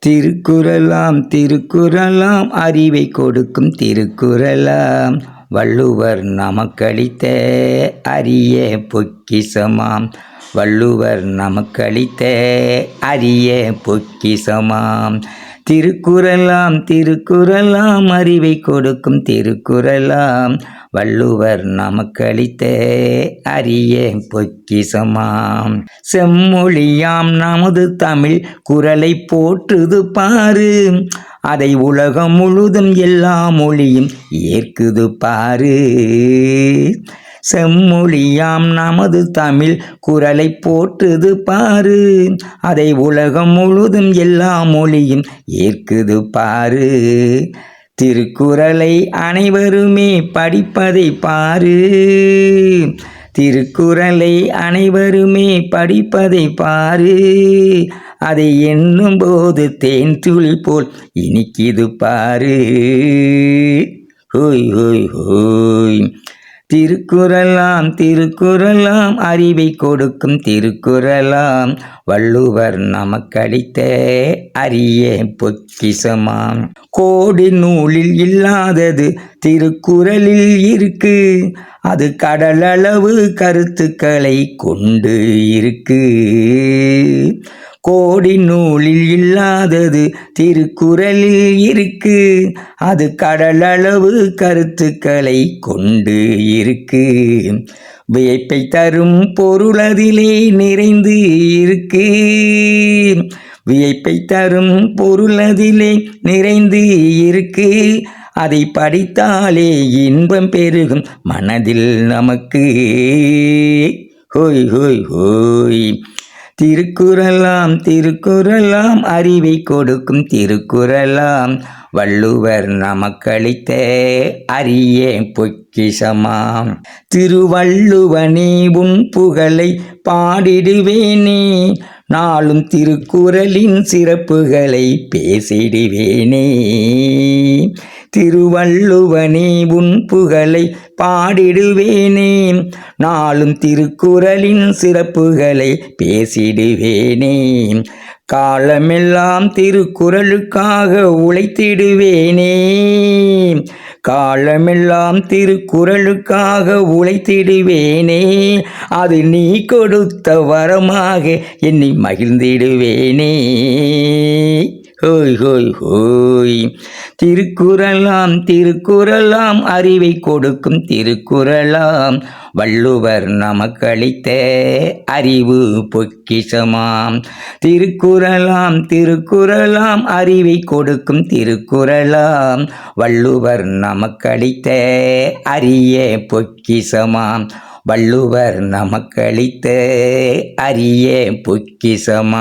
திருக்குறளாம் திருக்குறளாம் அறிவை கொடுக்கும் திருக்குறளாம் வள்ளுவர் நமக்களித்த அரிய பொக்கிஷமாம். வள்ளுவர் நமக்களித்த அரிய பொக்கிஷமாம். திருக்குறளாம் திருக்குறளாம் அறிவை கொடுக்கும் திருக்குறளாம் வள்ளுவர் நமக்களித்த அரிய பொக்கிஷமாம். செம்மொழியாம் நமது தமிழ் குரலை போற்றுது பாரு, அதை உலகம் முழுதும் எல்லா மொழியும் ஏற்குது பாரு. செம்மொழியாம் நமது தமிழ் குரலை போற்றுது பாரு, அதை உலகம் முழுதும் எல்லா மொழியும் ஏற்குது பாரு. திருக்குறளை அனைவருமே படிப்பதை பாரு, திருக்குறளை அனைவருமே படிப்பதை பாரு. அதை எண்ணும் போது தேன் துளி போல் இனிக்குது பாரு. ஹோய் ஹோய் ஹோய். திருக்குறளாம் திருக்குறளாம் அறிவை கொடுக்கும் திருக்குறளாம் வள்ளுவர் நமக்களித்த அரிய பொக்கிஷமாம். கோடி நூலில் இல்லாதது திருக்குறளில் இருக்கு, அது கடலளவு கருத்துக்களை கொண்டு இருக்கு. கோடி நூலில் இல்லாதது திருக்குறளில் இருக்கு, அது கடலளவு கருத்துக்களை கொண்டு இருக்கு. வியப்பை தரும் பொருள் அதிலே நிறைந்து இருக்கு, வியப்பை தரும் பொருள் அதிலே நிறைந்து இருக்கு. அதை படித்தாலே இன்பம் பெருகும் மனதில் நமக்கு. ஹோய் ஹோய் ஹோய். திருக்குறளாம் திருக்குறளாம் அறிவை கொடுக்கும் திருக்குறளாம் வள்ளுவர் நமக்களித்த அரிய பொக்கிஷமாம். திருவள்ளுவனே உன் புகழை பாடிடுவேனே, நாளும் திருக்குறளின் சிறப்புகளை பேசிடுவேனே. திருவள்ளுவனே உன் புகழை பாடிடுவேனே, நாளும் திருக்குறளின் சிறப்புகளை பேசிடுவேனே. காலமெல்லாம் திருக்குறளுக்காக உழைத்திடுவேனே, காலமெல்லாம் திருக்குறளுக்காக உழைத்திடுவேனே. அது நீ கொடுத்த வரமாக எண்ணி மகிழ்ந்திடுவேனே. ஹோய் ஹோய் ஹோய். திருக்குறளாம் திருக்குறளாம் அறிவை கொடுக்கும் திருக்குறளாம் வள்ளுவர் நமக்களித்த அறிவு பொக்கிஷமாம். திருக்குறளாம் திருக்குறளாம் அறிவை கொடுக்கும் திருக்குறளாம் வள்ளுவர் நமக்களித்த அரிய பொக்கிஷமாம். வள்ளுவர் நமக்களித்த அரிய பொக்கிஷமாம்.